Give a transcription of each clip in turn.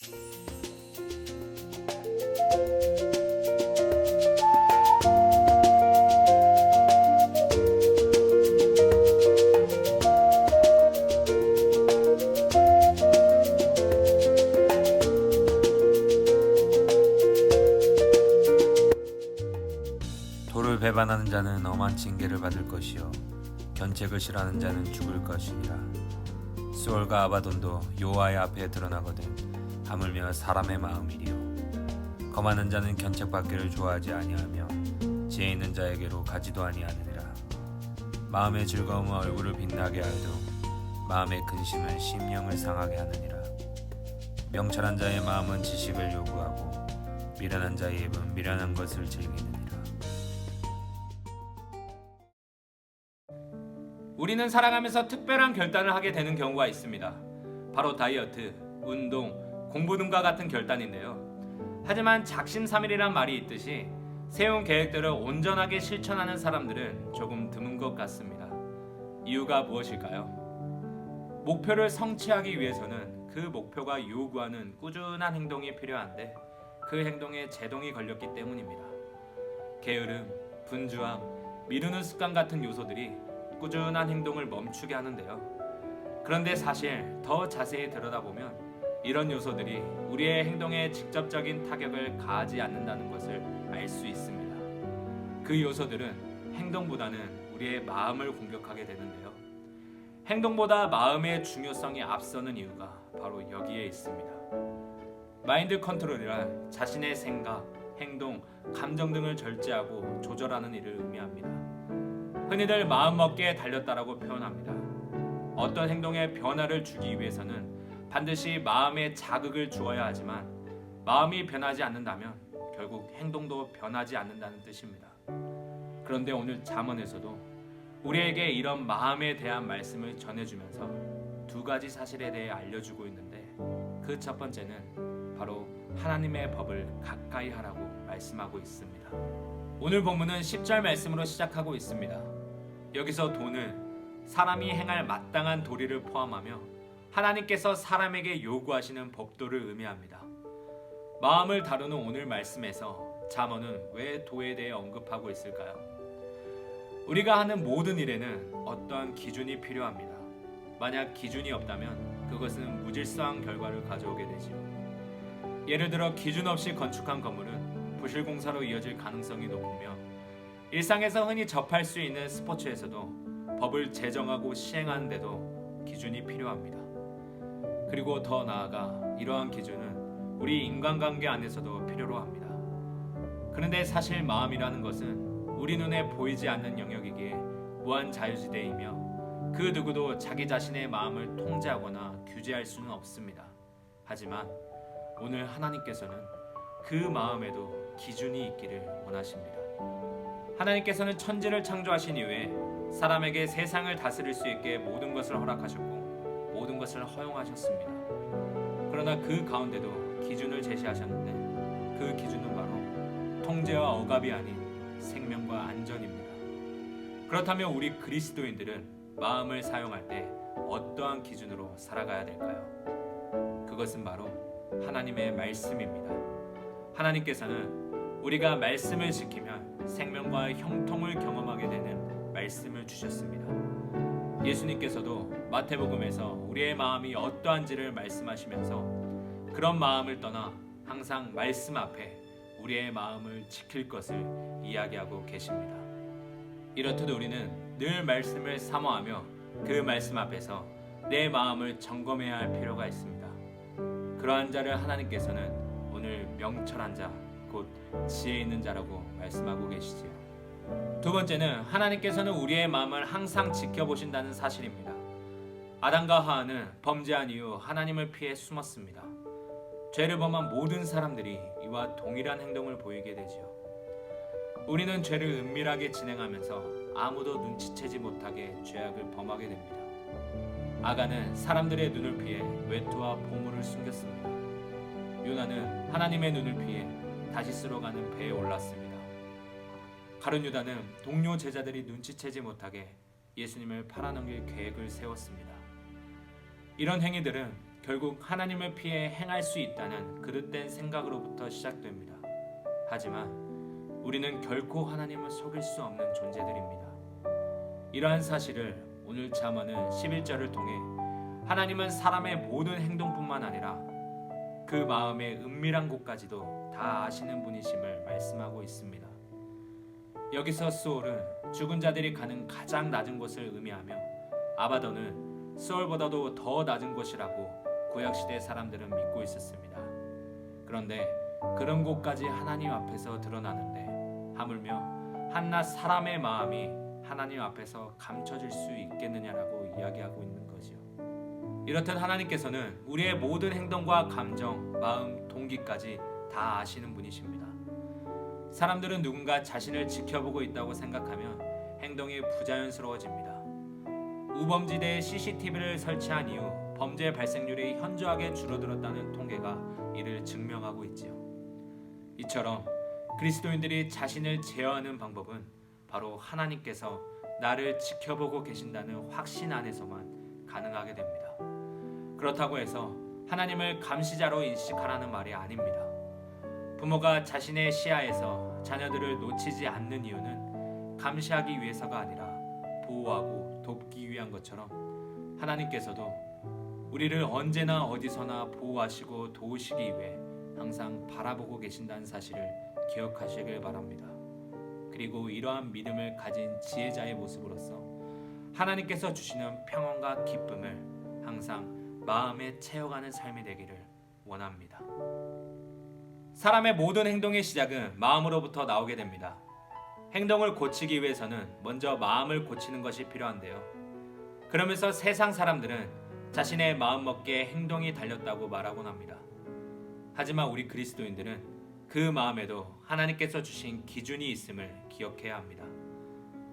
도를 배반하는 자는 엄한 징계를 받을 것이요 견책을 싫어하는 자는 죽을 것이니라. 수월과 아바돈도 여호와의 앞에 드러나거든 하물며 사람의 마음이리요. 검하는 자는 견책받기를 좋아하지 아니하며 지혜 있는 자에게로 가지도 아니하느니라. 마음의 즐거움은 얼굴을 빛나게 하여도 마음의 근심은 심령을 상하게 하느니라. 명철한 자의 마음은 지식을 요구하고 미련한 자의 입은 미련한 것을 즐기느니라. 우리는 살아가면서 특별한 결단을 하게 되는 경우가 있습니다. 바로 다이어트, 운동, 공부 등과 같은 결단인데요. 하지만 작심삼일이란 말이 있듯이 세운 계획들을 온전하게 실천하는 사람들은 조금 드문 것 같습니다. 이유가 무엇일까요? 목표를 성취하기 위해서는 그 목표가 요구하는 꾸준한 행동이 필요한데 그 행동에 제동이 걸렸기 때문입니다. 게으름, 분주함, 미루는 습관 같은 요소들이 꾸준한 행동을 멈추게 하는데요. 그런데 사실 더 자세히 들여다보면 이런 요소들이 우리의 행동에 직접적인 타격을 가하지 않는다는 것을 알 수 있습니다. 그 요소들은 행동보다는 우리의 마음을 공격하게 되는데요. 행동보다 마음의 중요성이 앞서는 이유가 바로 여기에 있습니다. 마인드 컨트롤이란 자신의 생각, 행동, 감정 등을 절제하고 조절하는 일을 의미합니다. 흔히들 마음먹기에 달렸다라고 표현합니다. 어떤 행동에 변화를 주기 위해서는 반드시 마음에 자극을 주어야 하지만 마음이 변하지 않는다면 결국 행동도 변하지 않는다는 뜻입니다. 그런데 오늘 잠언에서도 우리에게 이런 마음에 대한 말씀을 전해주면서 두 가지 사실에 대해 알려주고 있는데 그 첫 번째는 바로 하나님의 법을 가까이 하라고 말씀하고 있습니다. 오늘 본문은 10절 말씀으로 시작하고 있습니다. 여기서 도는 사람이 행할 마땅한 도리를 포함하며 하나님께서 사람에게 요구하시는 법도를 의미합니다. 마음을 다루는 오늘 말씀에서 잠언은 왜 도에 대해 언급하고 있을까요? 우리가 하는 모든 일에는 어떠한 기준이 필요합니다. 만약 기준이 없다면 그것은 무질서한 결과를 가져오게 되지요. 예를 들어 기준 없이 건축한 건물은 부실공사로 이어질 가능성이 높으며 일상에서 흔히 접할 수 있는 스포츠에서도 법을 제정하고 시행하는데도 기준이 필요합니다. 그리고 더 나아가 이러한 기준은 우리 인간관계 안에서도 필요로 합니다. 그런데 사실 마음이라는 것은 우리 눈에 보이지 않는 영역이기에 무한 자유지대이며 그 누구도 자기 자신의 마음을 통제하거나 규제할 수는 없습니다. 하지만 오늘 하나님께서는 그 마음에도 기준이 있기를 원하십니다. 하나님께서는 천지를 창조하신 이후에 사람에게 세상을 다스릴 수 있게 모든 것을 허락하셨고 모든 것을 허용하셨습니다. 그러나 그 가운데도 기준을 제시하셨는데 그 기준은 바로 통제와 억압이 아닌 생명과 안전입니다. 그렇다면 우리 그리스도인들은 마음을 사용할 때 어떠한 기준으로 살아가야 될까요? 그것은 바로 하나님의 말씀입니다. 하나님께서는 우리가 말씀을 지키면 생명과 형통을 경험하게 되는 말씀을 주셨습니다. 예수님께서도 마태복음에서 우리의 마음이 어떠한지를 말씀하시면서 그런 마음을 떠나 항상 말씀 앞에 우리의 마음을 지킬 것을 이야기하고 계십니다. 이렇듯 우리는 늘 말씀을 사모하며 그 말씀 앞에서 내 마음을 점검해야 할 필요가 있습니다. 그러한 자를 하나님께서는 오늘 명철한 자, 곧 지혜 있는 자라고 말씀하고 계시지요. 두 번째는 하나님께서는 우리의 마음을 항상 지켜보신다는 사실입니다. 아담과 하와는 범죄한 이후 하나님을 피해 숨었습니다. 죄를 범한 모든 사람들이 이와 동일한 행동을 보이게 되지요. 우리는 죄를 은밀하게 진행하면서 아무도 눈치채지 못하게 죄악을 범하게 됩니다. 아간은 사람들의 눈을 피해 외투와 보물을 숨겼습니다. 요나는 하나님의 눈을 피해 다시스로 가는 배에 올랐습니다. 가룟 유다는 동료 제자들이 눈치채지 못하게 예수님을 팔아넘길 계획을 세웠습니다. 이런 행위들은 결국 하나님을 피해 행할 수 있다는 그릇된 생각으로부터 시작됩니다. 하지만 우리는 결코 하나님을 속일 수 없는 존재들입니다. 이러한 사실을 오늘 잠언은 11절을 통해 하나님은 사람의 모든 행동뿐만 아니라 그 마음의 은밀한 곳까지도 다 아시는 분이심을 말씀하고 있습니다. 여기서 수올은 죽은 자들이 가는 가장 낮은 곳을 의미하며 아바돈은 수올보다도 더 낮은 곳이라고 구약시대 사람들은 믿고 있었습니다. 그런데 그런 곳까지 하나님 앞에서 드러나는데 하물며 한낱 사람의 마음이 하나님 앞에서 감춰질 수 있겠느냐라고 이야기하고 있는 거지요. 이렇듯 하나님께서는 우리의 모든 행동과 감정, 마음, 동기까지 다 아시는 분이십니다. 사람들은 누군가 자신을 지켜보고 있다고 생각하면 행동이 부자연스러워집니다. 우범지대에 CCTV를 설치한 이후 범죄 발생률이 현저하게 줄어들었다는 통계가 이를 증명하고 있지요. 이처럼 그리스도인들이 자신을 제어하는 방법은 바로 하나님께서 나를 지켜보고 계신다는 확신 안에서만 가능하게 됩니다. 그렇다고 해서 하나님을 감시자로 인식하라는 말이 아닙니다. 부모가 자신의 시야에서 자녀들을 놓치지 않는 이유는 감시하기 위해서가 아니라 보호하고 돕기 위한 것처럼 하나님께서도 우리를 언제나 어디서나 보호하시고 도우시기 위해 항상 바라보고 계신다는 사실을 기억하시길 바랍니다. 그리고 이러한 믿음을 가진 지혜자의 모습으로서 하나님께서 주시는 평안과 기쁨을 항상 마음에 채워가는 삶이 되기를 원합니다. 사람의 모든 행동의 시작은 마음으로부터 나오게 됩니다. 행동을 고치기 위해서는 먼저 마음을 고치는 것이 필요한데요. 그러면서 세상 사람들은 자신의 마음먹기에 행동이 달렸다고 말하곤 합니다. 하지만 우리 그리스도인들은 그 마음에도 하나님께서 주신 기준이 있음을 기억해야 합니다.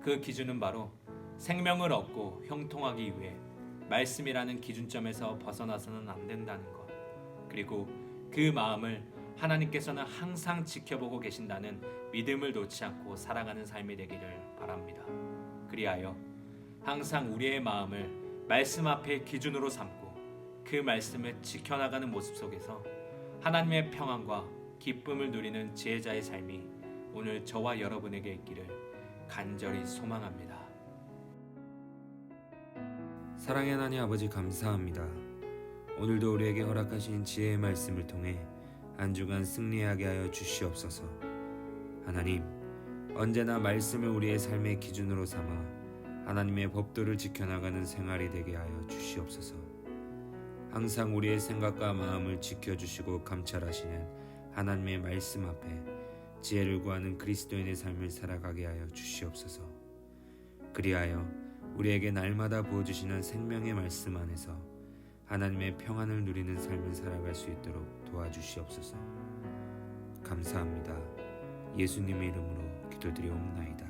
그 기준은 바로 생명을 얻고 형통하기 위해 말씀이라는 기준점에서 벗어나서는 안 된다는 것, 그리고 그 마음을 하나님께서는 항상 지켜보고 계신다는 믿음을 놓지 않고 살아가는 삶이 되기를 바랍니다. 그리하여 항상 우리의 마음을 말씀 앞에 기준으로 삼고 그 말씀을 지켜나가는 모습 속에서 하나님의 평안과 기쁨을 누리는 지혜자의 삶이 오늘 저와 여러분에게 있기를 간절히 소망합니다. 사랑의 하나님 아버지 감사합니다. 오늘도 우리에게 허락하신 지혜의 말씀을 통해 한 주간 승리하게 하여 주시옵소서. 하나님, 언제나 말씀을 우리의 삶의 기준으로 삼아 하나님의 법도를 지켜나가는 생활이 되게 하여 주시옵소서. 항상 우리의 생각과 마음을 지켜주시고 감찰하시는 하나님의 말씀 앞에 지혜를 구하는 그리스도인의 삶을 살아가게 하여 주시옵소서. 그리하여 우리에게 날마다 부어주시는 생명의 말씀 안에서 하나님의 평안을 누리는 삶을 살아갈 수 있도록 도와주시옵소서. 감사합니다. 예수님의 이름으로 기도드리옵나이다.